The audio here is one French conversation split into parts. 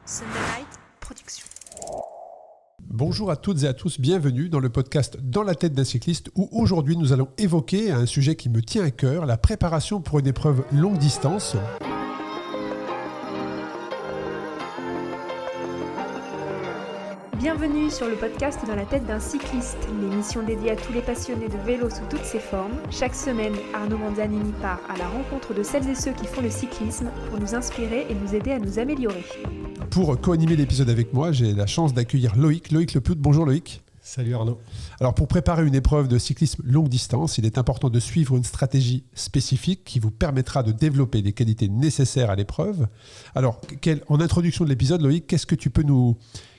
Sunday Night Production. Bonjour à toutes et à tous, bienvenue dans le podcast Dans la tête d'un cycliste où aujourd'hui nous allons évoquer un sujet qui me tient à cœur, la préparation pour une épreuve longue distance. Bienvenue sur le podcast Dans la tête d'un cycliste, l'émission dédiée à tous les passionnés de vélo sous toutes ses formes. Chaque semaine, Arnaud Manzanini part à la rencontre de celles et ceux qui font le cyclisme pour nous inspirer et nous aider à nous améliorer. Pour co-animer l'épisode avec moi, j'ai la chance d'accueillir Loïc Leplout. Bonjour Loïc. Salut Arnaud. Alors pour préparer une épreuve de cyclisme longue distance, il est important de suivre une stratégie spécifique qui vous permettra de développer les qualités nécessaires à l'épreuve. Alors en introduction de l'épisode, Loïc,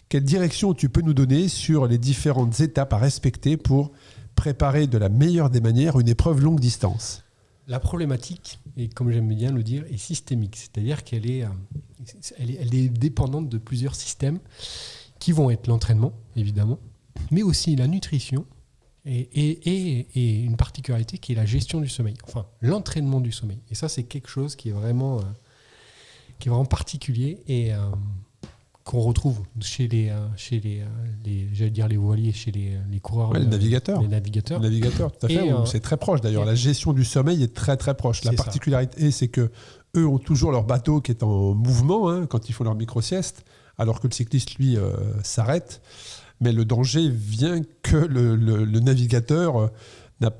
quelle direction tu peux nous donner sur les différentes étapes à respecter pour préparer de la meilleure des manières une épreuve longue distance ? La problématique, et comme j'aime bien le dire, est systémique. C'est-à-dire qu'elle est, elle est dépendante de plusieurs systèmes qui vont être l'entraînement, évidemment, mais aussi la nutrition et une particularité qui est la gestion du sommeil. Enfin, l'entraînement du sommeil. Et ça, c'est quelque chose qui est vraiment particulier et qu'on retrouve chez les voiliers, chez les coureurs, les navigateurs. Les navigateurs, tout à fait. C'est très proche d'ailleurs. La gestion du sommeil est très très proche. La particularité, c'est que eux ont toujours leur bateau qui est en mouvement quand ils font leur micro-sieste, alors que le cycliste, lui, s'arrête. Mais le danger vient que le navigateur n'a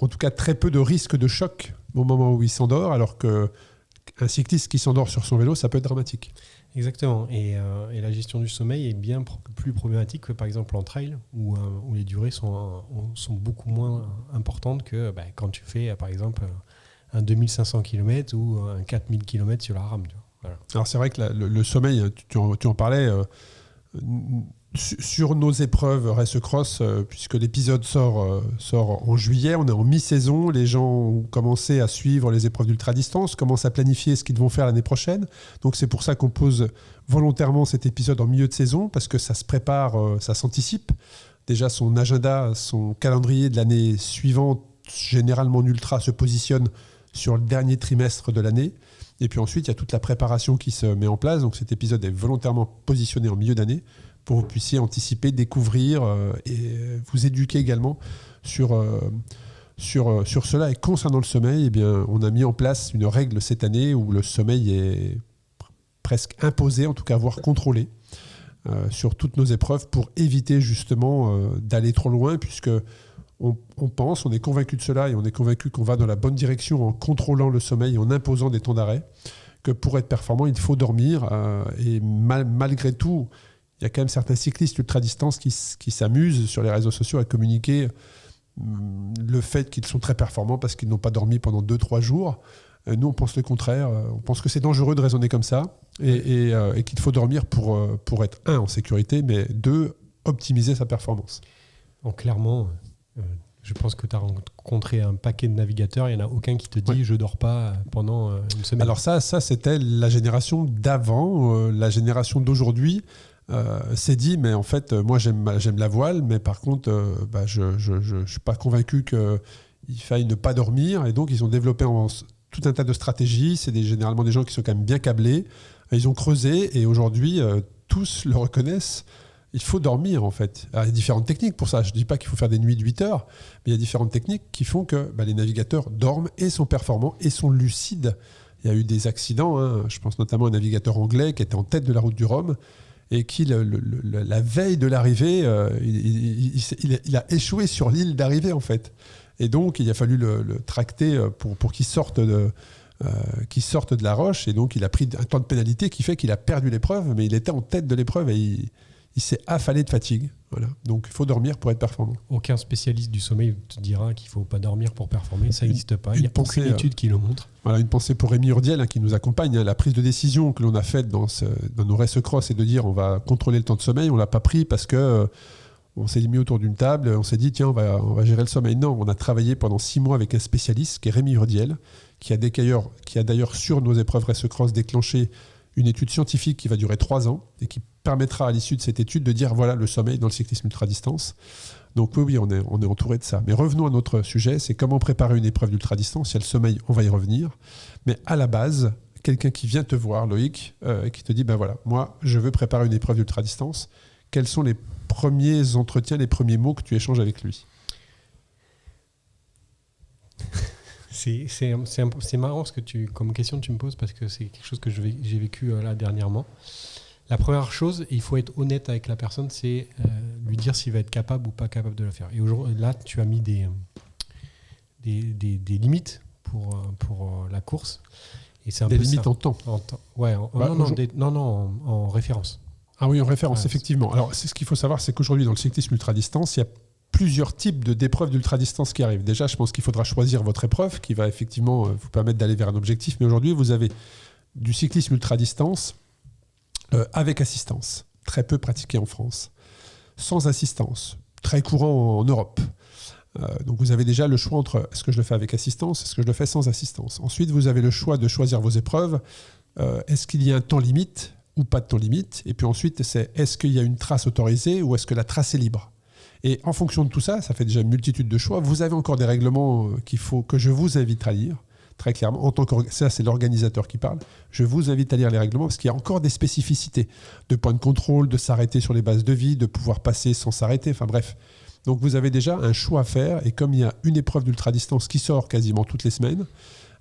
en tout cas très peu de risque de choc au moment où il s'endort, alors qu'un cycliste qui s'endort sur son vélo, ça peut être dramatique. Exactement. Et la gestion du sommeil est bien plus problématique que par exemple en trail, où les durées sont beaucoup moins importantes que quand tu fais par exemple un 2500 km ou un 4000 km sur la rame. Voilà. Alors c'est vrai que le sommeil, tu en parlais, sur nos épreuves Race Cross, puisque l'épisode sort en juillet, on est en mi-saison, les gens ont commencé à suivre les épreuves d'ultra-distance, commencent à planifier ce qu'ils vont faire l'année prochaine. Donc c'est pour ça qu'on pose volontairement cet épisode en milieu de saison, parce que ça se prépare, ça s'anticipe. Déjà son agenda, son calendrier de l'année suivante, généralement en ultra, se positionne sur le dernier trimestre de l'année. Et puis ensuite, il y a toute la préparation qui se met en place. Donc cet épisode est volontairement positionné en milieu d'année, pour que vous puissiez anticiper, découvrir et vous éduquer également sur cela. Et concernant le sommeil, eh bien, on a mis en place une règle cette année où le sommeil est presque imposé, en tout cas voire contrôlé, sur toutes nos épreuves pour éviter justement d'aller trop loin, puisque on est convaincu de cela et on est convaincu qu'on va dans la bonne direction en contrôlant le sommeil et en imposant des temps d'arrêt, que pour être performant, il faut dormir. Et malgré tout, il y a quand même certains cyclistes ultra-distance qui s'amusent sur les réseaux sociaux à communiquer le fait qu'ils sont très performants parce qu'ils n'ont pas dormi pendant 2-3 jours. Nous, on pense le contraire. On pense que c'est dangereux de raisonner comme ça et qu'il faut dormir pour être, en sécurité, mais 2, optimiser sa performance. Donc, clairement, je pense que tu as rencontré un paquet de navigateurs. Il n'y en a aucun qui te dit « je ne dors pas pendant une semaine ». Alors ça, c'était la génération d'avant. La génération d'aujourd'hui s'est dit, mais en fait, moi j'aime la voile, mais par contre, je ne suis pas convaincu qu'il faille ne pas dormir. Et donc, ils ont développé tout un tas de stratégies. C'est généralement des gens qui sont quand même bien câblés. Ils ont creusé et aujourd'hui, tous le reconnaissent. Il faut dormir, en fait. Alors, il y a différentes techniques pour ça. Je ne dis pas qu'il faut faire des nuits de 8 heures, mais il y a différentes techniques qui font que les navigateurs dorment et sont performants et sont lucides. Il y a eu des accidents. Je pense notamment à un navigateur anglais qui était en tête de la route du Rhum et qui, la veille de l'arrivée, il a échoué sur l'île d'arrivée, en fait. Et donc, il a fallu le tracter pour qu'il sorte de la roche. Et donc, il a pris un temps de pénalité qui fait qu'il a perdu l'épreuve, mais il était en tête de l'épreuve et il s'est affalé de fatigue. Voilà. Donc, il faut dormir pour être performant. Aucun spécialiste du sommeil te dira qu'il ne faut pas dormir pour performer. Ça n'existe pas. Il n'y a aucune étude qui le montre. Voilà, une pensée pour Rémi Urdiel qui nous accompagne. La prise de décision que l'on a faite dans nos Race Cross, c'est de dire on va contrôler le temps de sommeil. On ne l'a pas pris parce que on s'est mis autour d'une table. On s'est dit tiens, on va gérer le sommeil. Non, on a travaillé pendant 6 mois avec un spécialiste qui est Rémi Urdiel, qui a d'ailleurs sur nos épreuves Race Cross déclenché une étude scientifique qui va durer 3 ans et qui permettra à l'issue de cette étude de dire voilà le sommeil dans le cyclisme ultra-distance. Donc oui, on est entouré de ça. Mais revenons à notre sujet, c'est comment préparer une épreuve d'ultra-distance. Il y a le sommeil, on va y revenir. Mais à la base, quelqu'un qui vient te voir, Loïc, et qui te dit, ben voilà, moi, je veux préparer une épreuve d'ultra-distance. Quels sont les premiers entretiens, les premiers mots que tu échanges avec lui ? C'est marrant comme question que tu me poses, parce que c'est quelque chose que j'ai vécu là dernièrement. La première chose, il faut être honnête avec la personne, c'est lui dire s'il va être capable ou pas capable de le faire. Et aujourd'hui, là, tu as mis des limites pour la course. Et c'est un des peu limites ça. en temps. Ouais, en référence. Ah oui, en référence, effectivement. Alors, c'est ce qu'il faut savoir, c'est qu'aujourd'hui, dans le cyclisme ultra-distance, il y a plusieurs types d'épreuves d'ultra-distance qui arrivent. Déjà, je pense qu'il faudra choisir votre épreuve qui va effectivement vous permettre d'aller vers un objectif. Mais aujourd'hui, vous avez du cyclisme ultra-distance avec assistance, très peu pratiqué en France. Sans assistance, très courant en Europe. Donc vous avez déjà le choix entre est-ce que je le fais avec assistance, est-ce que je le fais sans assistance. Ensuite, vous avez le choix de choisir vos épreuves. Est-ce qu'il y a un temps limite ou pas de temps limite ? Et puis ensuite, c'est est-ce qu'il y a une trace autorisée ou est-ce que la trace est libre ? Et en fonction de tout ça, ça fait déjà une multitude de choix. Vous avez encore des règlements que je vous invite à lire, très clairement. Ça, c'est l'organisateur qui parle. Je vous invite à lire les règlements parce qu'il y a encore des spécificités de points de contrôle, de s'arrêter sur les bases de vie, de pouvoir passer sans s'arrêter. Enfin bref. Donc vous avez déjà un choix à faire. Et comme il y a une épreuve d'ultra-distance qui sort quasiment toutes les semaines,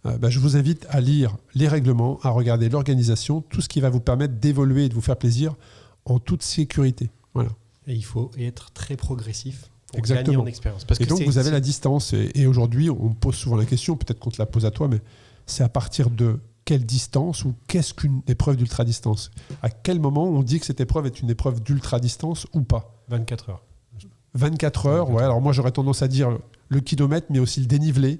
je vous invite à lire les règlements, à regarder l'organisation, tout ce qui va vous permettre d'évoluer et de vous faire plaisir en toute sécurité. Voilà. Et il faut être très progressif pour Exactement. gagner en expérience. Parce et que donc vous avez la distance. Et aujourd'hui, on me pose souvent la question, peut-être qu'on te la pose à toi, mais c'est à partir de quelle distance ou qu'est-ce qu'une épreuve d'ultra-distance ? À quel moment on dit que cette épreuve est une épreuve d'ultra-distance ou pas ? 24 heures. 24 heures, ouais. Alors moi, j'aurais tendance à dire le kilomètre, mais aussi le dénivelé.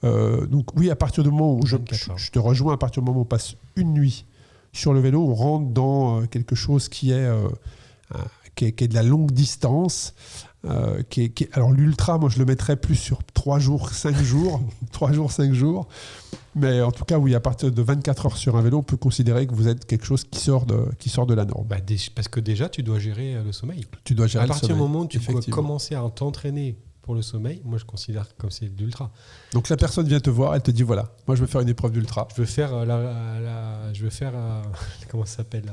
Donc oui, à partir du moment où je te rejoins, à partir du moment où on passe une nuit sur le vélo, on rentre dans quelque chose qui est de la longue distance. Alors l'ultra, moi je le mettrais plus sur 3 jours, 5 jours. 3 jours, 5 jours. Mais en tout cas, oui, à partir de 24 heures sur un vélo, on peut considérer que vous êtes quelque chose qui sort de la norme. Parce que déjà, tu dois gérer le sommeil. Tu dois gérer le sommeil. À partir du moment où tu dois commencer à t'entraîner pour le sommeil, moi je considère comme c'est de l'ultra. Donc la personne vient te voir, elle te dit voilà, moi je veux faire une épreuve d'ultra. Je veux faire comment ça s'appelle,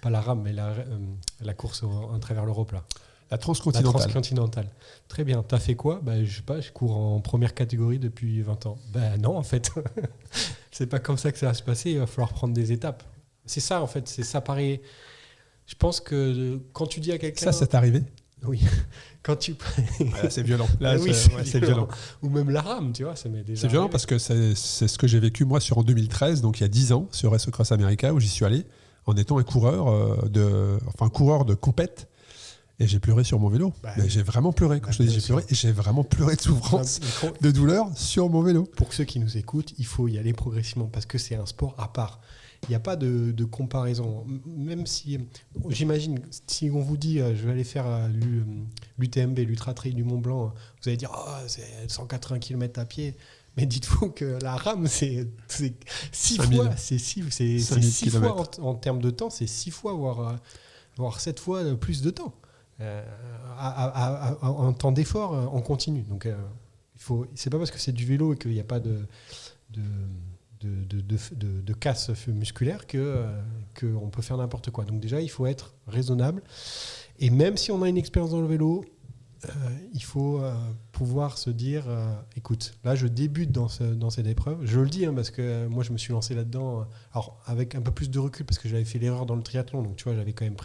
pas la rame, mais la course à travers l'Europe là. La transcontinentale. Très bien. T'as fait quoi ? Je sais pas, je cours en première catégorie depuis 20 ans. Non, en fait. C'est pas comme ça que ça va se passer. Il va falloir prendre des étapes. C'est ça, en fait. C'est ça, pareil. Je pense que quand tu dis à quelqu'un... Ça t'est arrivé ? Oui. Quand tu... Là, c'est violent. Là, oui, c'est violent. Ou même la rame, tu vois. Ça m'est déjà c'est violent parce que c'est ce que j'ai vécu, moi, en 2013, donc il y a 10 ans, sur Race Across America, où j'y suis allé, en étant un coureur de compète. Et j'ai pleuré sur mon vélo. J'ai vraiment pleuré. Quand je te dis j'ai pleuré, et j'ai vraiment pleuré de souffrance, de douleur sur mon vélo. Pour ceux qui nous écoutent, il faut y aller progressivement parce que c'est un sport à part. Il n'y a pas de comparaison. Même si, j'imagine, si on vous dit je vais aller faire l'UTMB, l'Ultra Trail du Mont Blanc, vous allez dire c'est 180 km à pied. Mais dites-vous que la rame, c'est 6 fois. C'est 6 fois en termes de temps, c'est 6 fois, voire 7 fois plus de temps. En temps d'effort en continu. Donc, c'est pas parce que c'est du vélo et qu'il n'y a pas de casse musculaire qu'on peut faire n'importe quoi. Donc déjà, il faut être raisonnable. Et même si on a une expérience dans le vélo, il faut pouvoir se dire écoute, là je débute dans cette épreuve. Je le dis parce que moi je me suis lancé là-dedans alors avec un peu plus de recul parce que j'avais fait l'erreur dans le triathlon, donc tu vois j'avais quand même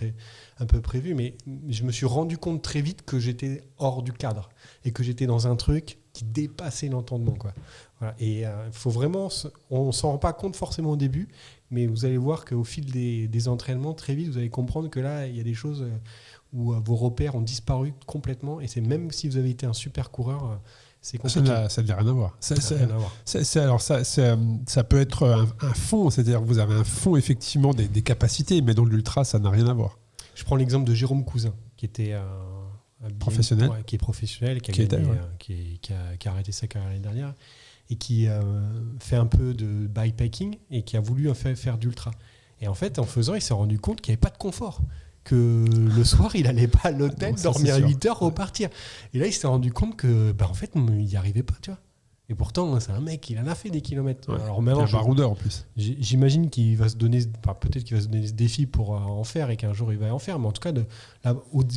un peu prévu, mais je me suis rendu compte très vite que j'étais hors du cadre et que j'étais dans un truc qui dépassait l'entendement, quoi. Voilà. Et faut vraiment, on s'en rend pas compte forcément au début, mais vous allez voir qu'au fil des entraînements, très vite vous allez comprendre que là il y a des choses où vos repères ont disparu complètement, et c'est même si vous avez été un super coureur, c'est compliqué. Ça n'a rien à voir. Ça peut être un fond, c'est-à-dire que vous avez un fond effectivement des capacités, mais dans l'ultra, ça n'a rien à voir. Je prends l'exemple de Jérôme Cousin, qui était professionnel, qui est professionnel, qui a arrêté sa carrière l'année dernière, et qui fait un peu de bikepacking, et qui a voulu faire d'ultra. Et en fait, en faisant, il s'est rendu compte qu'il n'y avait pas de confort. Que le soir, il n'allait pas à l'hôtel, dormir 8 heures, repartir. Et là, il s'est rendu compte que, en fait, il n'y arrivait pas, tu vois. Et pourtant, c'est un mec, il en a fait des kilomètres. Ouais. Alors Il maintenant, est un baroudeur en plus. j'imagine qu'il va se donner, peut-être qu'il va se donner ce défi pour en faire et qu'un jour il va en faire. Mais en tout cas,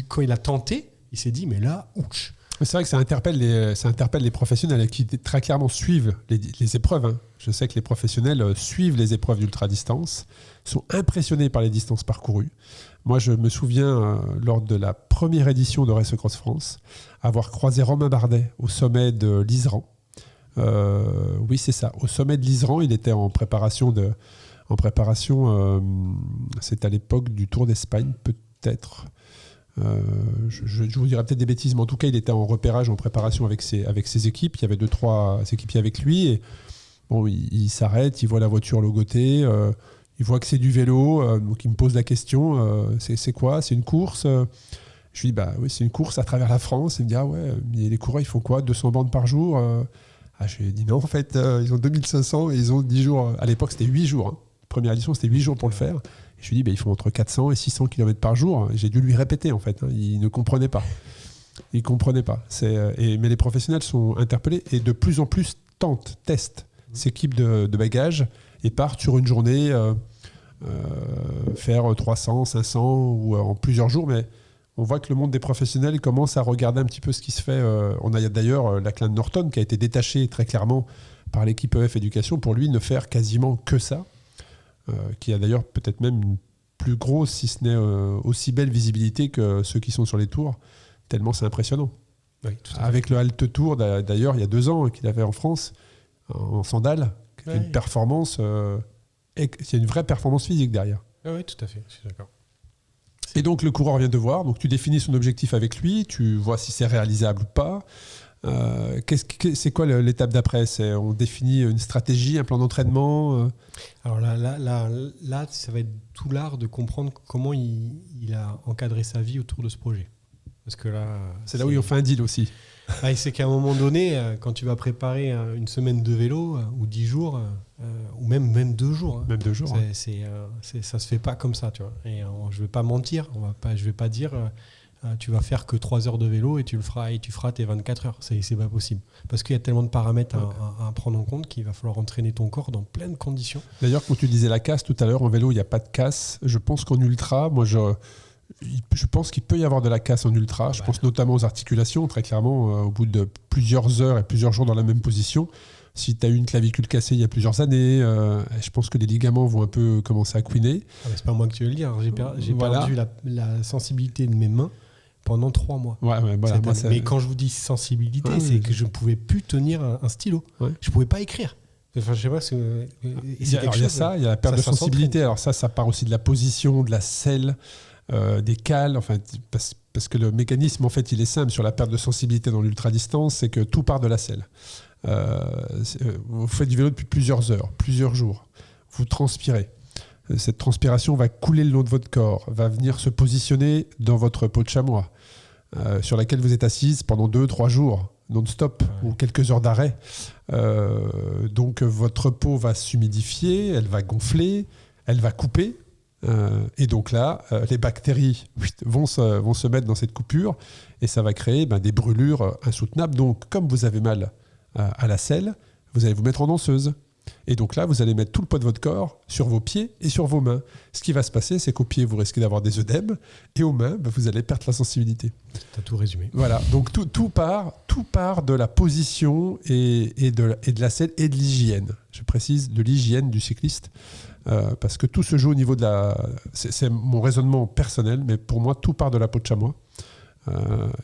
quand il a tenté, il s'est dit, mais là, ouch. C'est vrai que ça interpelle les professionnels qui très clairement suivent les épreuves. Hein. Je sais que les professionnels suivent les épreuves d'ultra-distance, sont impressionnés par les distances parcourues. Moi, je me souviens, lors de la première édition de Race Cross France, avoir croisé Romain Bardet au sommet de l'Isran. Oui, c'est ça. Au sommet de l'Isran, il était en préparation. C'est à l'époque du Tour d'Espagne, peut-être. Je vous dirais peut-être des bêtises, mais en tout cas, il était en repérage, en préparation avec ses équipes. Il y avait 2-3 équipiers avec lui. Et bon, il s'arrête, il voit la voiture logotée, il voit que c'est du vélo. Donc, il me pose la question, c'est quoi ? C'est une course ? Je lui dis, oui, c'est une course à travers la France. Il me dit, ah ouais, mais les coureurs, ils font quoi ? 200 bandes par jour ? Je lui ai dit, non, en fait, ils ont 2500 et ils ont 10 jours. À l'époque, c'était 8 jours. Hein. Première édition, c'était 8 jours pour le faire. Et je lui ai dit, ils font entre 400 et 600 km par jour. Et j'ai dû lui répéter, en fait. Hein. Il ne comprenait pas. Il ne comprenait pas. Mais les professionnels sont interpellés et de plus en plus testent, s'équipent de bagages et partent sur une journée faire 300, 500 ou en plusieurs jours. Mais on voit que le monde des professionnels commence à regarder un petit peu ce qui se fait. On a d'ailleurs Lachlan Norton qui a été détaché très clairement par l'équipe EF Éducation pour lui ne faire quasiment que ça. Qui a d'ailleurs peut-être même une plus grosse, si ce n'est aussi belle visibilité que ceux qui sont sur les tours, tellement c'est impressionnant. Oui, avec le Halte Tour, d'ailleurs, il y a 2 ans, qu'il avait en France, en sandales, qui a une performance, il y a une vraie performance physique derrière. Oui, tout à fait, je suis d'accord. Et donc le coureur vient te voir, donc tu définis son objectif avec lui, tu vois si c'est réalisable ou pas. C'est quoi l'étape d'après ? On définit une stratégie, un plan d'entraînement Alors là, ça va être tout l'art de comprendre comment il a encadré sa vie autour de ce projet. Parce que là, c'est là où on fait un deal aussi. C'est qu'à un moment donné, quand tu vas préparer une semaine de vélo, ou 10 jours, ou même 2 jours, même 2 jours, ça se fait pas comme ça, tu vois. Et je vais pas mentir, je vais pas dire tu vas faire que 3 heures de vélo et tu feras tes 24 heures. C'est pas possible. Parce qu'il y a tellement de paramètres à prendre en compte qu'il va falloir entraîner ton corps dans plein de conditions. D'ailleurs, quand tu disais la casse tout à l'heure, en vélo, il n'y a pas de casse. Je pense qu'en ultra, moi, je pense qu'il peut y avoir de la casse en ultra. Je pense notamment aux articulations, très clairement, au bout de plusieurs heures et plusieurs jours dans la même position. Si tu as eu une clavicule cassée il y a plusieurs années, je pense que les ligaments vont un peu commencer à couiner. C'est pas moi que tu veux le dire. J'ai perdu la sensibilité de mes mains pendant 3 mois. Voilà, mais quand je vous dis sensibilité, c'est que je ne pouvais plus tenir un stylo. Ouais. Je ne pouvais pas écrire. Enfin, je sais pas, il y a la perte de sensibilité. Alors ça part aussi de la position, de la selle, des cales. Enfin, parce que le mécanisme, en fait, il est simple sur la perte de sensibilité dans l'ultra-distance, c'est que tout part de la selle. Vous faites du vélo depuis plusieurs heures, plusieurs jours. Vous transpirez. Cette transpiration va couler le long de votre corps, va venir se positionner dans votre peau de chamois, sur laquelle vous êtes assise pendant 2-3 jours, non-stop, ou quelques heures d'arrêt. Donc votre peau va s'humidifier, elle va gonfler, elle va couper. Et donc là, les bactéries vont se mettre dans cette coupure et ça va créer des brûlures insoutenables. Donc comme vous avez mal à la selle, vous allez vous mettre en danseuse. Et donc là, vous allez mettre tout le poids de votre corps sur vos pieds et sur vos mains. Ce qui va se passer, c'est qu'aux pieds, vous risquez d'avoir des œdèmes et aux mains, vous allez perdre la sensibilité. Tu as tout résumé. Voilà, donc tout part de la position et de la selle et de l'hygiène. Je précise, de l'hygiène du cycliste, parce que tout se joue au niveau de la... C'est mon raisonnement personnel, mais pour moi, tout part de la peau de chamois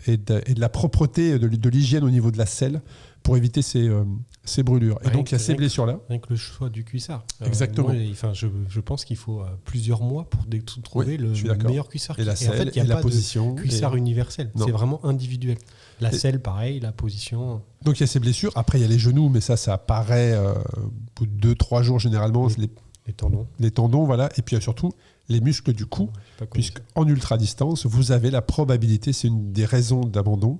et de la propreté, de l'hygiène au niveau de la selle, pour éviter ces brûlures. Et donc, il y a ces blessures-là. Rien que le choix du cuissard. Exactement. Je pense qu'il faut plusieurs mois pour trouver le meilleur cuissard. Et la selle, en fait, il n'y a pas position, de cuissard universel. C'est vraiment individuel. La selle, pareil, la position... Donc, il y a ces blessures. Après, il y a les genoux, mais ça apparaît au bout de 2-3 jours, généralement. Les tendons. Les tendons, voilà. Et puis, il y a surtout les muscles du cou. Puisqu'en ultra-distance, vous avez la probabilité, c'est une des raisons d'abandon,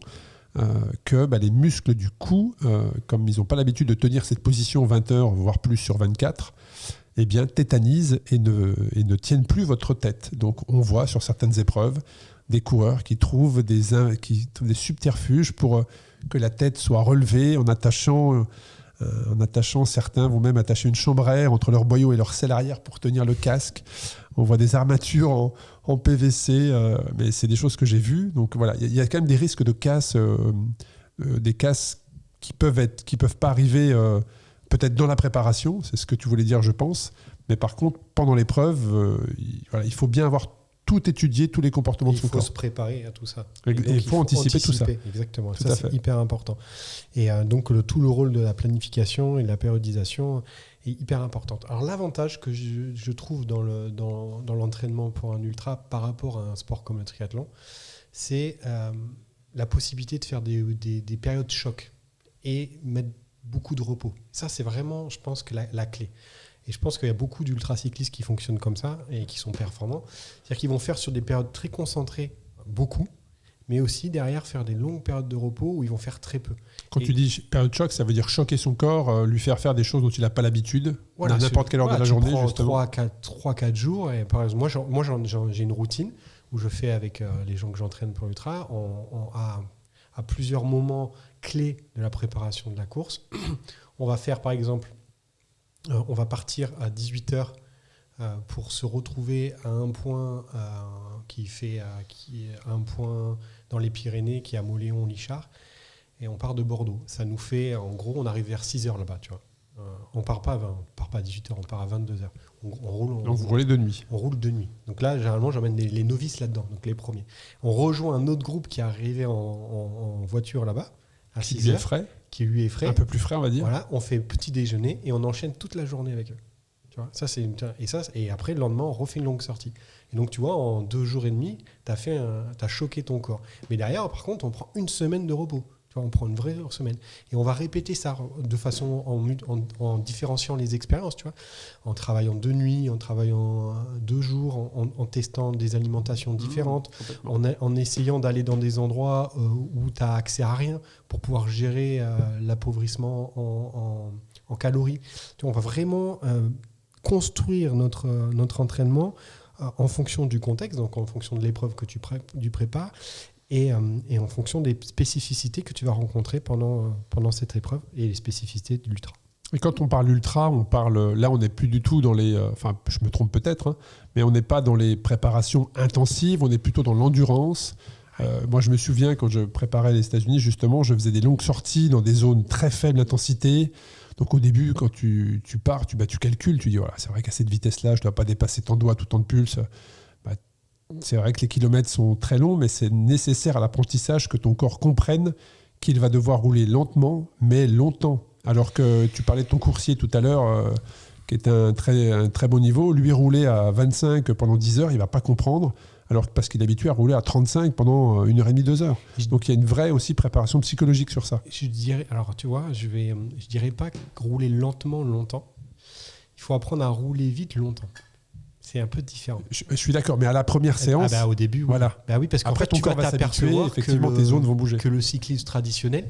que les muscles du cou, comme ils n'ont pas l'habitude de tenir cette position 20 heures, voire plus sur 24, tétanisent et ne tiennent plus votre tête. Donc on voit sur certaines épreuves des coureurs qui trouvent des subterfuges pour que la tête soit relevée en attachant certains vont même attacher une chambre à air entre leur boyau et leur selle arrière pour tenir le casque. On voit des armatures en PVC, mais c'est des choses que j'ai vues. Donc voilà, il y a quand même des risques de casse, des casses qui peuvent pas arriver peut-être dans la préparation, c'est ce que tu voulais dire, je pense. Mais par contre, pendant l'épreuve, il faut bien avoir tout étudié, tous les comportements de son corps. Il faut se préparer à tout ça. Et il faut anticiper tout ça. Exactement. Tout ça, c'est hyper important. Et donc, tout le rôle de la planification et de la périodisation est hyper important. Alors, l'avantage que je trouve dans l'entraînement pour un ultra par rapport à un sport comme le triathlon, c'est la possibilité de faire des périodes choc et mettre beaucoup de repos. Ça, c'est vraiment, je pense, que la clé. Et je pense qu'il y a beaucoup d'ultracyclistes qui fonctionnent comme ça et qui sont performants. C'est-à-dire qu'ils vont faire sur des périodes très concentrées, beaucoup, mais aussi derrière faire des longues périodes de repos où ils vont faire très peu. Quand tu dis période choc, ça veut dire choquer son corps, lui faire des choses dont il n'a pas l'habitude, à n'importe quelle heure de la journée. Justement. 3-4 jours. Et par exemple, moi j'ai une routine où je fais avec les gens que j'entraîne pour l'ultra à plusieurs moments clés de la préparation de la course. On va faire par exemple... on va partir à 18h pour se retrouver à un point qui est un point dans les Pyrénées, qui est à Mauléon-Lichard, et on part de Bordeaux. Ça nous fait, en gros, on arrive vers 6h là-bas, tu vois. On part pas à 18h, on part à 22h. Donc vous roulez de nuit. On roule de nuit. Donc là, généralement, j'emmène les novices là-dedans, donc les premiers. On rejoint un autre groupe qui est arrivé en voiture là-bas, à 6h. Qui lui est frais. Un peu plus frais, on va dire. Voilà, on fait petit déjeuner et on enchaîne toute la journée avec eux. Tu vois, et après, le lendemain, on refait une longue sortie. Et donc, tu vois, en 2 jours et demi, t'as choqué ton corps. Mais derrière, par contre, on prend une semaine de repos. Tu vois, on prend une vraie semaine. Et on va répéter ça de façon en différenciant les expériences, tu vois, en travaillant de nuit, en travaillant 2 jours, en testant des alimentations différentes, en essayant d'aller dans des endroits où tu as accès à rien pour pouvoir gérer l'appauvrissement en calories. Tu vois, on va vraiment construire notre entraînement en fonction du contexte, donc en fonction de l'épreuve que tu prépares. Et en fonction des spécificités que tu vas rencontrer pendant cette épreuve et les spécificités de l'ultra. Et quand on parle ultra, là on n'est plus du tout dans les... Enfin, je me trompe peut-être, hein, mais on n'est pas dans les préparations intensives, on est plutôt dans l'endurance. Moi, je me souviens, quand je préparais les États-Unis, justement, je faisais des longues sorties dans des zones très faibles d'intensité. Donc au début, quand tu pars, tu calcules, tu dis, voilà, c'est vrai qu'à cette vitesse-là, je ne dois pas dépasser tant de doigts, tout temps de pulse. C'est vrai que les kilomètres sont très longs, mais c'est nécessaire à l'apprentissage que ton corps comprenne qu'il va devoir rouler lentement, mais longtemps. Alors que tu parlais de ton coursier tout à l'heure, qui est un très bon niveau. Lui, rouler à 25 pendant 10 heures, il ne va pas comprendre, parce qu'il est habitué à rouler à 35 pendant 1h30, 2 heures. Donc il y a une vraie aussi préparation psychologique sur ça. Je dirais, alors tu vois, je dirais pas rouler lentement, longtemps. Il faut apprendre à rouler vite, longtemps. C'est un peu différent. Je suis d'accord, mais à la première séance... au début, oui. Voilà. Oui, parce qu'en fait, ton corps va s'habituer, effectivement, tes zones vont bouger. Que le cyclisme traditionnel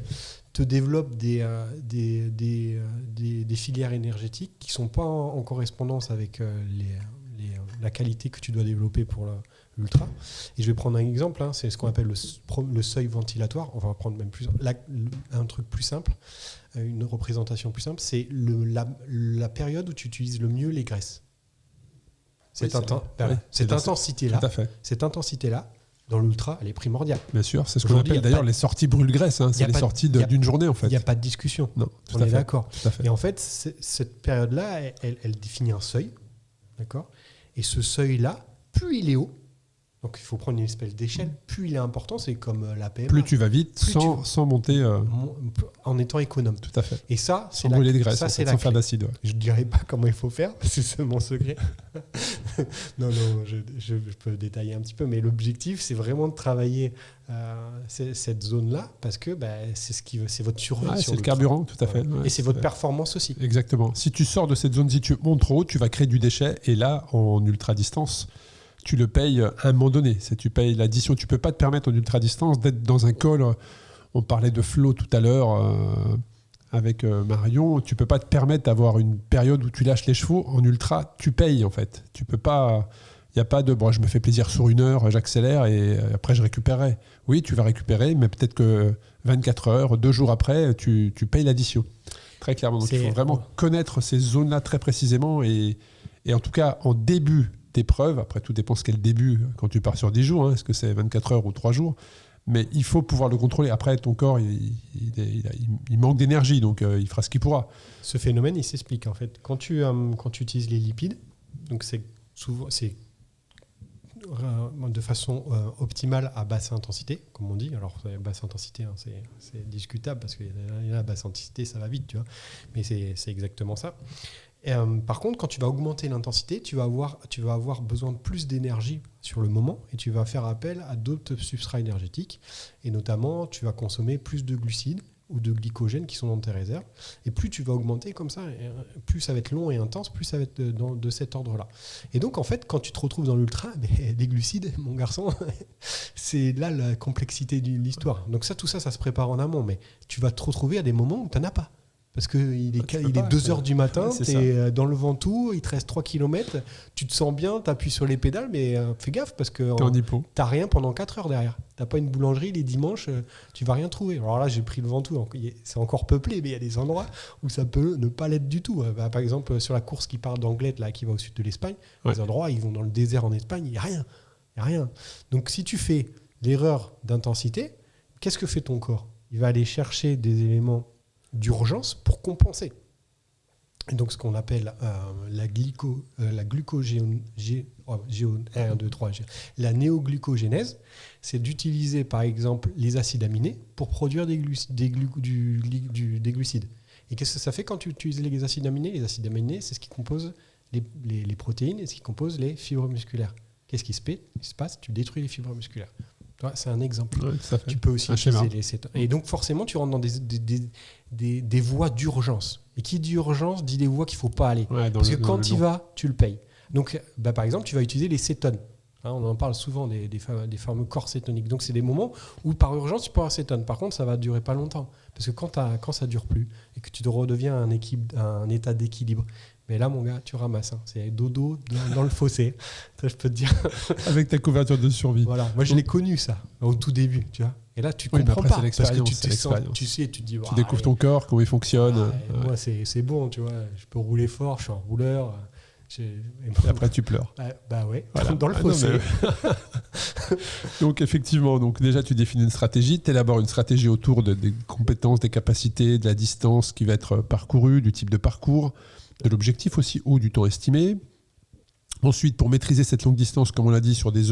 te développe des filières énergétiques qui ne sont pas en correspondance avec la qualité que tu dois développer pour l'ultra. Et je vais prendre un exemple, hein, c'est ce qu'on appelle le seuil ventilatoire. On va prendre même un truc plus simple, une représentation plus simple, c'est la période où tu utilises le mieux les graisses. Cette intensité-là, dans l'ultra, elle est primordiale. Bien sûr, c'est ce qu'on appelle d'ailleurs les sorties brûle-graisse. Hein, c'est les sorties d'une journée, en fait. Il n'y a pas de discussion. Non, on est d'accord. Et en fait, cette période-là, elle définit un seuil. D'accord ? Et ce seuil-là, plus il est haut, donc il faut prendre une espèce d'échelle, plus il est important, c'est comme la PMA. Plus tu vas vite, sans monter... en étant économe. Tout à fait. Et ça, sans brûler de graisse, sans faire d'acide. Ouais. Je ne dirais pas comment il faut faire, c'est mon secret. non, je peux détailler un petit peu, mais l'objectif, c'est vraiment de travailler cette zone-là, parce que c'est votre survie. C'est le carburant, tout à fait. Ouais, et c'est votre performance aussi. Exactement. Si tu sors de cette zone, si tu montes trop haut, tu vas créer du déchet, et là, en ultra-distance, tu le payes à un moment donné. Tu payes l'addition. Tu ne peux pas te permettre en ultra-distance d'être dans un col. On parlait de flow tout à l'heure avec Marion. Tu ne peux pas te permettre d'avoir une période où tu lâches les chevaux. En ultra, tu payes en fait. Tu peux pas... Il n'y a pas de bon, je me fais plaisir sur 1 heure, j'accélère et après je récupérerai. Oui, tu vas récupérer, mais peut-être que 24 heures, 2 jours après, tu payes l'addition. Très clairement. Donc il faut vraiment connaître ces zones-là très précisément et en tout cas en début d'épreuve, après tout dépend ce qu'est le début quand tu pars sur 10 jours, est-ce que c'est 24 heures ou 3 jours, mais il faut pouvoir le contrôler. Après, ton corps, il manque d'énergie, donc il fera ce qu'il pourra. Ce phénomène, il s'explique en fait. Quand tu utilises les lipides, donc c'est de façon optimale à basse intensité, comme on dit. Alors, basse intensité, c'est discutable parce qu'il y a la basse intensité, ça va vite, tu vois. Mais c'est exactement ça. Et, par contre, quand tu vas augmenter l'intensité, tu vas avoir besoin de plus d'énergie sur le moment et tu vas faire appel à d'autres substrats énergétiques. Et notamment, tu vas consommer plus de glucides ou de glycogène qui sont dans tes réserves. Et plus tu vas augmenter comme ça, plus ça va être long et intense, plus ça va être de cet ordre-là. Et donc, en fait, quand tu te retrouves dans l'ultra, des glucides, mon garçon, c'est là la complexité de l'histoire. Donc tout ça se prépare en amont. Mais tu vas te retrouver à des moments où tu n'en as pas. Parce qu'il est 2 heures du matin, tu es dans le Ventoux, il te reste 3 km, tu te sens bien, tu appuies sur les pédales, mais fais gaffe parce que tu n'as rien pendant 4 heures derrière. Tu n'as pas une boulangerie les dimanches, tu ne vas rien trouver. Alors là, j'ai pris le Ventoux, c'est encore peuplé, mais il y a des endroits où ça peut ne pas l'être du tout. Par exemple, sur la course qui part d'Anglet, là, qui va au sud de l'Espagne, les endroits, ils vont dans le désert en Espagne, il n'y a rien. Il n'y a rien. Donc si tu fais l'erreur d'intensité, qu'est-ce que fait ton corps ? Il va aller chercher des éléments d'urgence pour compenser. Et donc ce qu'on appelle la néoglucogénèse, c'est d'utiliser par exemple les acides aminés pour produire des glucides. Et qu'est-ce que ça fait quand tu utilises les acides aminés ? Les acides aminés, c'est ce qui compose les protéines et ce qui compose les fibres musculaires. Qu'est-ce qui se passe ? Tu détruis les fibres musculaires. C'est un exemple. Ouais, tu peux aussi utiliser les cétones. Et donc forcément, tu rentres dans des voies d'urgence. Et qui dit urgence dit des voies qu'il ne faut pas aller. Ouais, parce que quand tu y vas, tu le payes. Donc, par exemple, tu vas utiliser les cétones. On en parle souvent des fameux corps cétoniques. Donc, c'est des moments où par urgence, tu peux avoir cétone. Par contre, ça va durer pas longtemps. Parce que quand ça ne dure plus et que tu te redeviens un état d'équilibre, mais là, mon gars, tu ramasses. C'est dodo dans le fossé. Ça, je peux te dire. Avec ta couverture de survie. Voilà. Moi, je l'ai connu, ça, au tout début. Tu vois. Et là, tu comprends pas. Parce que tu te sens, tu sais, tu te dis. Tu découvres ton corps, comment il fonctionne. Moi, c'est bon, tu vois. Je peux rouler fort, je suis un rouleur. Et après, tu pleures. Bah ouais, voilà. Dans le fossé. Donc, effectivement, déjà, tu définis une stratégie. Tu élabores une stratégie autour des compétences, des capacités, de la distance qui va être parcourue, du type de parcours, de l'objectif aussi ou du temps estimé. Ensuite, pour maîtriser cette longue distance, comme on l'a dit, sur des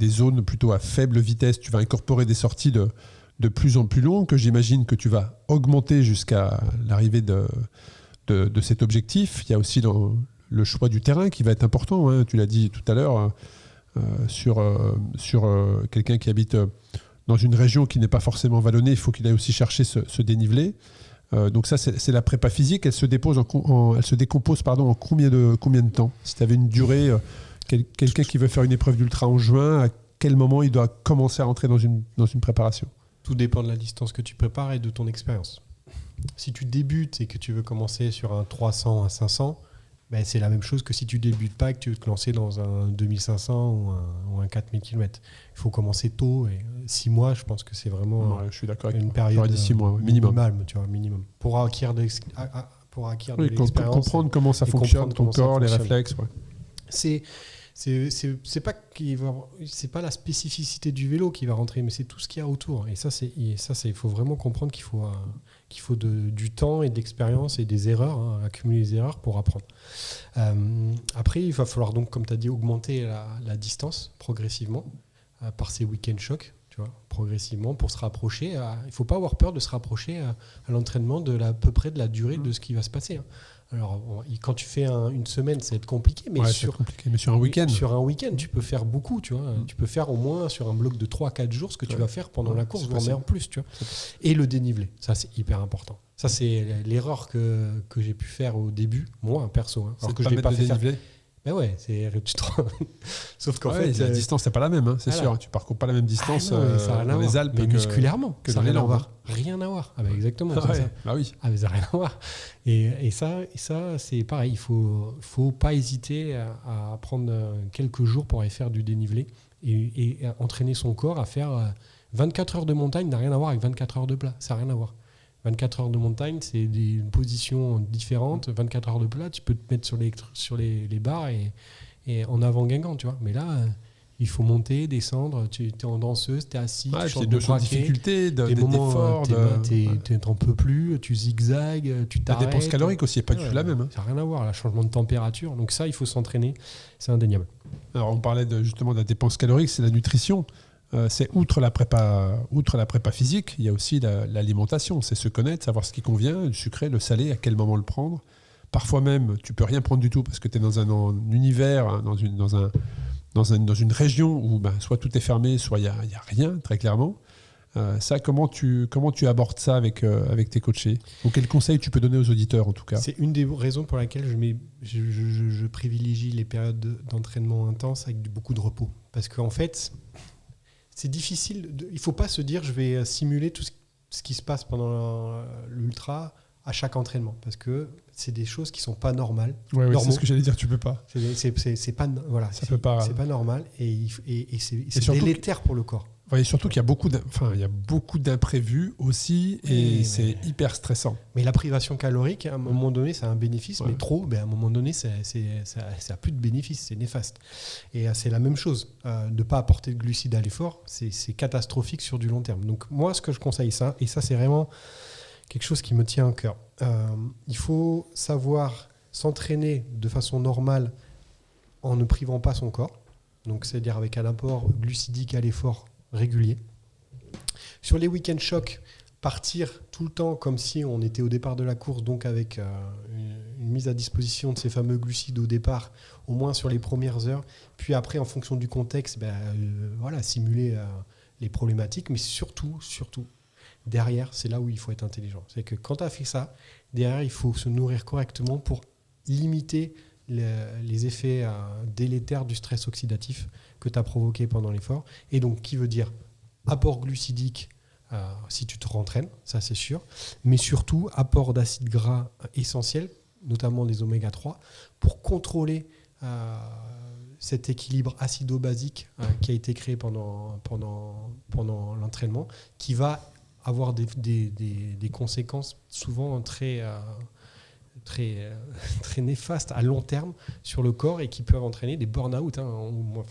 zones plutôt à faible vitesse, tu vas incorporer des sorties de plus en plus longues que j'imagine que tu vas augmenter jusqu'à l'arrivée de cet objectif. Il y a aussi le choix du terrain qui va être important. Tu l'as dit tout à l'heure, sur quelqu'un qui habite dans une région qui n'est pas forcément vallonnée, il faut qu'il aille aussi chercher ce dénivelé. Donc ça, c'est la prépa physique. Elle se décompose en combien de temps ? Si tu avais une durée, quelqu'un qui veut faire une épreuve d'ultra en juin, à quel moment il doit commencer à rentrer dans une préparation ? Tout dépend de la distance que tu prépares et de ton expérience. Si tu débutes et que tu veux commencer sur un 300 à 500, c'est la même chose que si tu débutes pas et que tu veux te lancer dans un 2500 ou un 4000 km. Il faut commencer tôt. Et 6 mois, je pense que c'est vraiment je suis d'accord une période 6 mois, minimum. Minimum. Pour acquérir de l'expérience. Comprendre comment ça fonctionne, ton corps, les réflexes. Ouais. C'est pas la spécificité du vélo qui va rentrer, mais c'est tout ce qu'il y a autour. Et il faut vraiment comprendre qu'il faut du temps et de l'expérience et des erreurs, accumuler les erreurs pour apprendre. Après, il va falloir donc, comme tu as dit, augmenter la distance progressivement par ces week-end shocks, tu vois, progressivement pour se rapprocher. Il ne faut pas avoir peur de se rapprocher à l'entraînement à peu près de la durée de ce qui va se passer. Alors, quand tu fais une semaine, ça va être compliqué, mais sur un week-end. Sur un week-end, tu peux faire beaucoup, tu vois. Tu peux faire au moins sur un bloc de 3-4 jours ce que tu vas faire pendant la course, voire même plus, tu vois. Et le dénivelé, ça c'est hyper important. Ça c'est l'erreur que j'ai pu faire au début, moi perso. Alors que je l'ai pas fait faire. Mais ouais, sauf qu'en fait, la distance n'est pas la même, hein, c'est sûr. Tu parcours pas la même distance dans les Alpes mais musculairement, que ça dans n'a les Landes. Rien à voir. Ah bah exactement. Ah c'est ouais, ça. bah oui. Ah mais ça n'a rien à voir. Et ça, c'est pareil. Il faut pas hésiter à prendre quelques jours pour aller faire du dénivelé et à entraîner son corps à faire 24 heures de montagne n'a rien à voir avec 24 heures de plat. Ça n'a rien à voir. 24 heures de montagne, c'est des positions différentes. 24 heures de plat, tu peux te mettre sur les barres et en avant Guingamp, tu vois. Mais là, il faut monter, descendre. Tu es en danseuse, tu es assis, tu chantes de braquet. Difficulté, d'effort. Tu n'en peux plus, tu zigzags, tu t'arrêtes. La dépense calorique aussi n'est pas du tout la même. Hein. Ça n'a rien à voir, le changement de température. Donc ça, il faut s'entraîner, c'est indéniable. Alors on parlait justement de la dépense calorique, c'est la nutrition. C'est outre la prépa physique, il y a aussi l'alimentation. C'est se connaître, savoir ce qui convient, le sucré, le salé, à quel moment le prendre. Parfois même, tu peux rien prendre du tout parce que tu es dans un univers, dans une région où soit tout est fermé, soit il n'y a rien, très clairement. Ça, comment tu abordes ça avec tes coachés? Ou quels conseils tu peux donner aux auditeurs en tout cas? C'est une des raisons pour laquelle je privilégie les périodes d'entraînement intense avec beaucoup de repos. Parce qu'en fait, c'est difficile. Il ne faut pas se dire je vais simuler tout ce qui se passe pendant l'ultra à chaque entraînement. Parce que c'est des choses qui ne sont pas normales. Oui, c'est ce que j'allais dire, tu ne peux pas. C'est pas, voilà, peut pas. C'est pas normal et c'est délétère pour le corps. Et surtout qu'il y a beaucoup d'imprévus aussi et c'est hyper stressant. Mais la privation calorique, à un moment donné, ça a un bénéfice, mais trop, à un moment donné, ça n'a plus de bénéfice, c'est néfaste. Et c'est la même chose. De ne pas apporter de glucides à l'effort, c'est catastrophique sur du long terme. Donc moi, ce que je conseille, et ça c'est vraiment quelque chose qui me tient à cœur, il faut savoir s'entraîner de façon normale en ne privant pas son corps. Donc c'est-à-dire avec un apport glucidique à l'effort régulier. Sur les week-end chocs, partir tout le temps comme si on était au départ de la course, donc avec une mise à disposition de ces fameux glucides au départ, au moins sur les premières heures, puis après en fonction du contexte, simuler les problématiques, mais surtout, derrière, c'est là où il faut être intelligent. C'est que quand tu as fait ça, derrière, il faut se nourrir correctement pour limiter les effets délétères du stress oxydatif que tu as provoqué pendant l'effort. Et donc, qui veut dire apport glucidique si tu te rentraînes, ça c'est sûr, mais surtout apport d'acides gras essentiels, notamment des oméga 3, pour contrôler cet équilibre acido-basique qui a été créé pendant l'entraînement, qui va avoir des conséquences souvent très néfastes à long terme sur le corps et qui peuvent entraîner des burn-out. On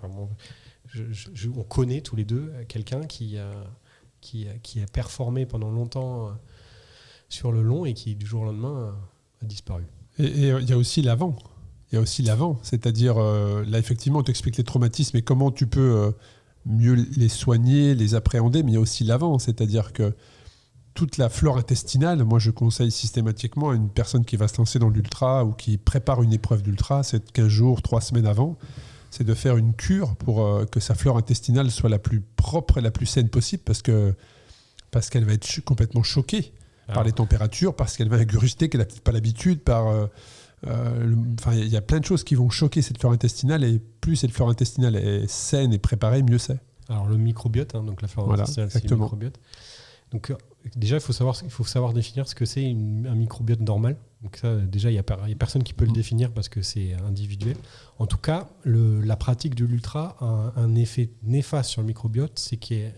connaît tous les deux quelqu'un qui a performé pendant longtemps sur le long et qui du jour au lendemain a disparu. Et il y a aussi l'avant. C'est-à-dire, là effectivement on t'explique les traumatismes et comment tu peux mieux les soigner, les appréhender, mais il y a aussi l'avant, c'est-à-dire que toute la flore intestinale, moi je conseille systématiquement à une personne qui va se lancer dans l'ultra ou qui prépare une épreuve d'ultra, c'est 15 jours, 3 semaines avant, c'est de faire une cure pour que sa flore intestinale soit la plus propre et la plus saine possible parce qu'elle va être complètement choquée par les températures, parce qu'elle va ingurgiter qu'elle n'a peut-être pas l'habitude, il y a plein de choses qui vont choquer cette flore intestinale et plus cette flore intestinale est saine et préparée, mieux c'est. Alors le microbiote, donc la flore intestinale, c'est le microbiote. Donc déjà, il faut savoir définir ce que c'est un microbiote normal. Donc ça, déjà, il n'y a personne qui peut le définir parce que c'est individuel. En tout cas, la pratique de l'ultra a un effet néfaste sur le microbiote, c'est que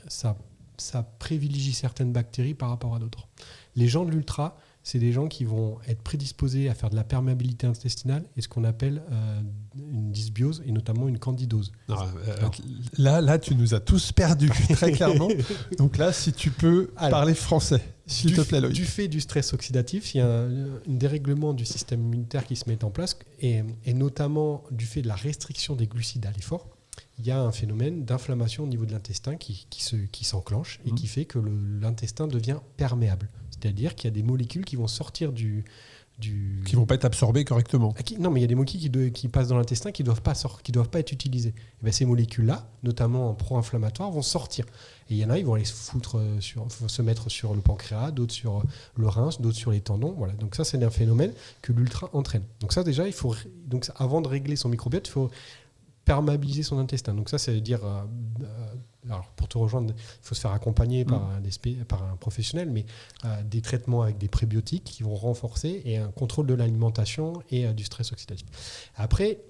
ça privilégie certaines bactéries par rapport à d'autres. Les gens de l'ultra, c'est des gens qui vont être prédisposés à faire de la perméabilité intestinale et ce qu'on appelle une dysbiose et notamment une candidose. Là, tu nous as tous perdus, très clairement. Donc là, si tu peux parler français, s'il te plaît, Loïc. Du fait du stress oxydatif, il y a un dérèglement du système immunitaire qui se met en place et notamment du fait de la restriction des glucides à l'effort. Il y a un phénomène d'inflammation au niveau de l'intestin qui s'enclenche et qui fait que l'intestin devient perméable. C'est-à-dire qu'il y a des molécules qui vont sortir du Qui vont pas être absorbés correctement. Non, mais il y a des molécules qui passent dans l'intestin qui doivent pas être utilisées. Et bien, ces molécules-là, notamment en pro-inflammatoires, vont sortir. Et il y en a, ils vont aller se mettre sur le pancréas, d'autres sur le rein, d'autres sur les tendons. Voilà. Donc ça, c'est un phénomène que l'ultra entraîne. Donc ça, déjà, avant de régler son microbiote, il faut perméabiliser son intestin. Donc ça, c'est dire... alors pour te rejoindre, il faut se faire accompagner par un professionnel, mais des traitements avec des prébiotiques qui vont renforcer et un contrôle de l'alimentation et du stress oxydatif. Après,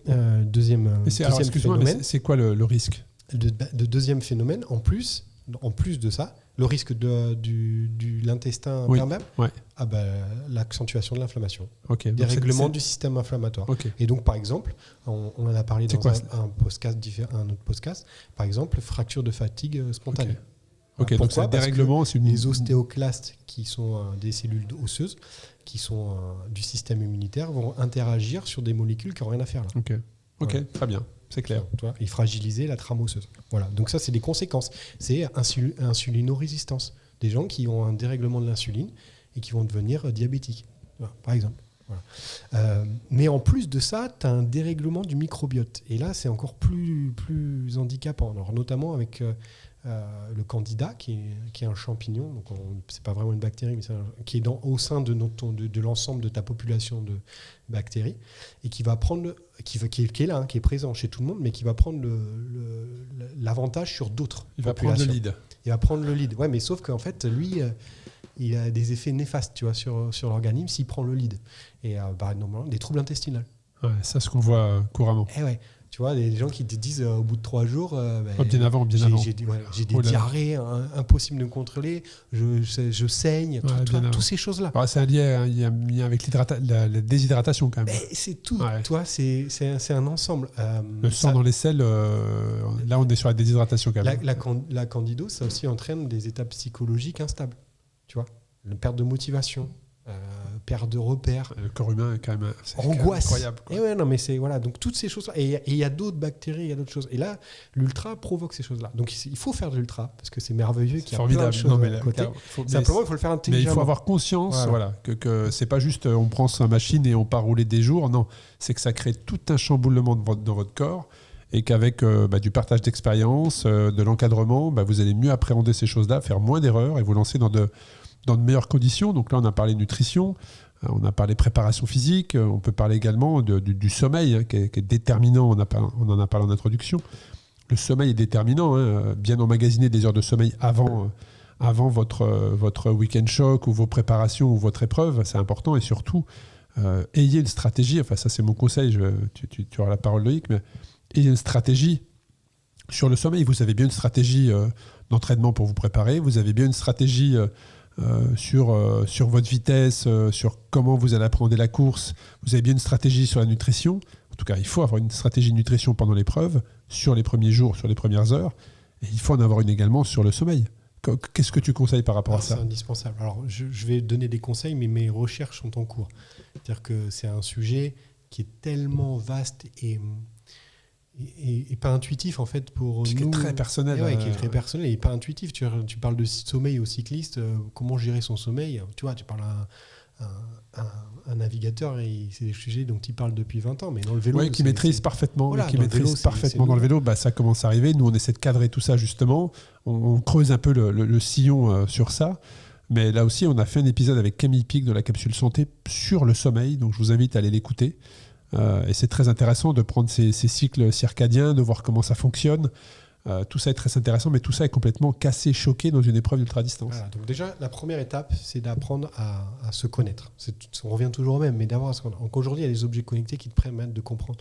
deuxième phénomène... Mais c'est quoi le risque de deuxième phénomène, en plus de ça, le risque de l'intestin perméable, l'accentuation de l'inflammation, des règlements du système inflammatoire. Et donc, par exemple, on en a parlé dans un autre podcast, par exemple, fracture de fatigue spontanée. Donc c'est un dérèglement. Les ostéoclastes, qui sont des cellules osseuses, qui sont du système immunitaire, vont interagir sur des molécules qui n'ont rien à faire là. Ok, très bien. C'est clair. Et fragiliser la trame osseuse. Voilà. Donc ça, c'est des conséquences. C'est insulinorésistance. Des gens qui ont un dérèglement de l'insuline et qui vont devenir diabétiques, par exemple. Voilà. Mais en plus de ça, tu as un dérèglement du microbiote. Et là, c'est encore plus handicapant. Alors, notamment avec le candida, qui est un champignon. Donc, c'est pas vraiment une bactérie, mais qui est au sein de l'ensemble de ta population de bactéries, et qui va prendre, qui est là, qui est présent chez tout le monde, mais qui va prendre l'avantage sur d'autres. Il va prendre le lead. Il va prendre le lead. Ouais, mais sauf qu'en fait, lui, il a des effets néfastes, tu vois, sur l'organisme s'il prend le lead. Et normalement, des troubles intestinaux. Ouais, ça, ce qu'on voit couramment. Ouais. Tu vois, des gens qui te disent au bout de 3 jours, bien avant. J'ai des diarrhées impossible de me contrôler, je saigne, toutes ces choses-là. C'est un lien avec la déshydratation quand même. Mais c'est tout, toi, c'est un ensemble. Le sang dans les selles, là on est sur la déshydratation quand même. La candidose, ça aussi entraîne des états psychologiques instables. Tu vois, la perte de motivation. Perte de repères. Le corps humain est quand même angoisse. Incroyable. Et ouais, non, mais c'est voilà, donc toutes ces choses-là. Et il y a d'autres bactéries, il y a d'autres choses. Et là, l'ultra provoque ces choses-là. Donc il faut faire de l'ultra parce que c'est merveilleux, qu'il y a plein de choses à côté. Simplement, il faut le faire intelligemment. Mais il faut avoir conscience, que c'est pas juste on prend sa machine et on part rouler des jours. Non, c'est que ça crée tout un chamboulement dans votre corps. Et qu'avec du partage d'expérience, de l'encadrement, vous allez mieux appréhender ces choses-là, faire moins d'erreurs et vous lancer dans de meilleures conditions. Donc là, on a parlé nutrition, on a parlé préparation physique, on peut parler également du sommeil, qui est déterminant, on en a parlé en introduction. Le sommeil est déterminant, bien emmagasiner des heures de sommeil avant votre week-end choc ou vos préparations ou votre épreuve, c'est important. Et surtout, ayez une stratégie, enfin ça c'est mon conseil, tu auras la parole Loïc, mais ayez une stratégie sur le sommeil. Vous avez bien une stratégie d'entraînement pour vous préparer, vous avez bien une stratégie sur votre vitesse, sur comment vous allez appréhender la course. Vous avez bien une stratégie sur la nutrition. En tout cas, il faut avoir une stratégie de nutrition pendant l'épreuve, sur les premiers jours, sur les premières heures. Et il faut en avoir une également sur le sommeil. Qu'est-ce que tu conseilles par rapport à ça ? C'est indispensable. Alors, je vais donner des conseils, mais mes recherches sont en cours. C'est-à-dire que c'est un sujet qui est tellement vaste et pas intuitif en fait pour nous. Qui est très personnel. Qui est très personnel et pas intuitif. Tu parles de sommeil aux cyclistes, comment gérer son sommeil. Tu vois, tu parles à un navigateur et c'est des sujets dont il parle depuis 20 ans. Mais dans le vélo, qui maîtrise parfaitement, dans le vélo, ça commence à arriver. Nous, on essaie de cadrer tout ça justement. On creuse un peu le sillon sur ça. Mais là aussi, on a fait un épisode avec Camille Pic de la Capsule Santé sur le sommeil. Donc, je vous invite à aller l'écouter. Et c'est très intéressant de prendre ces cycles circadiens, de voir comment ça fonctionne. Tout ça est très intéressant, mais tout ça est complètement cassé, choqué dans une épreuve d'ultra-distance. Voilà, donc déjà, la première étape, c'est d'apprendre à se connaître. On revient toujours au même, mais d'abord à se connaître. Donc aujourd'hui, il y a des objets connectés qui te permettent de comprendre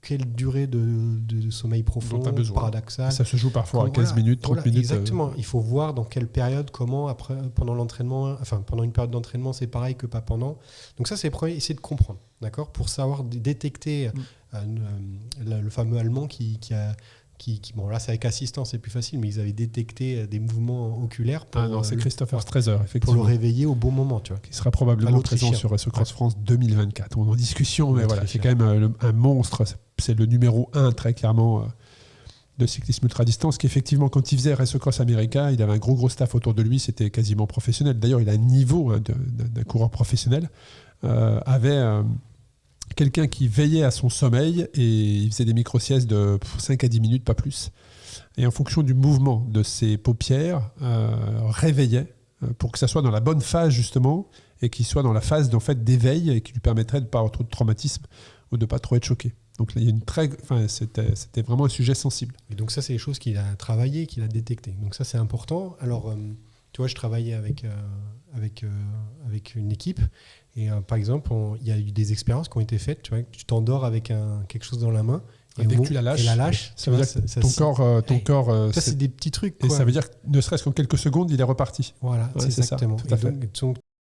quelle durée de sommeil profond, paradoxal. Ça se joue parfois à 15 minutes, 30 minutes. Exactement. Il faut voir dans quelle période, comment, après, pendant l'entraînement, pendant une période d'entraînement, c'est pareil que pas pendant. Donc ça, c'est essayer de comprendre, d'accord, pour savoir détecter le fameux Allemand qui bon, là, c'est avec assistance, c'est plus facile, mais ils avaient détecté des mouvements oculaires. C'est Christopher Strasser, effectivement. Pour le réveiller au bon moment, tu vois. Qui sera probablement présent sur SO Cross France 2024. On est en discussion, mais voilà, c'est quand même un monstre. C'est le numéro 1, très clairement, de cyclisme ultra-distance, qu'effectivement, quand il faisait Race Cross America, il avait un gros staff autour de lui, c'était quasiment professionnel. D'ailleurs, il a un niveau d'un coureur professionnel. Avait quelqu'un qui veillait à son sommeil et il faisait des micro-siestes de 5 à 10 minutes, pas plus. Et en fonction du mouvement de ses paupières, réveillait pour que ça soit dans la bonne phase, justement, et qu'il soit dans la phase d'éveil et qui lui permettrait de ne pas avoir trop de traumatisme ou de ne pas trop être choqué. Donc là, il y a c'était vraiment un sujet sensible. Et donc ça, c'est des choses qu'il a travaillé, qu'il a détectées. Donc ça, c'est important. Alors, tu vois, je travaillais avec une équipe et par exemple, il y a eu des expériences qui ont été faites. Tu vois, tu t'endors avec quelque chose dans la main. Et dès que tu la lâches, ça veut dire que ton corps... Ça, c'est des petits trucs. Et ça veut dire que ne serait-ce qu'en quelques secondes, il est reparti. Voilà, c'est exactement. Ça, tout à fait. Donc,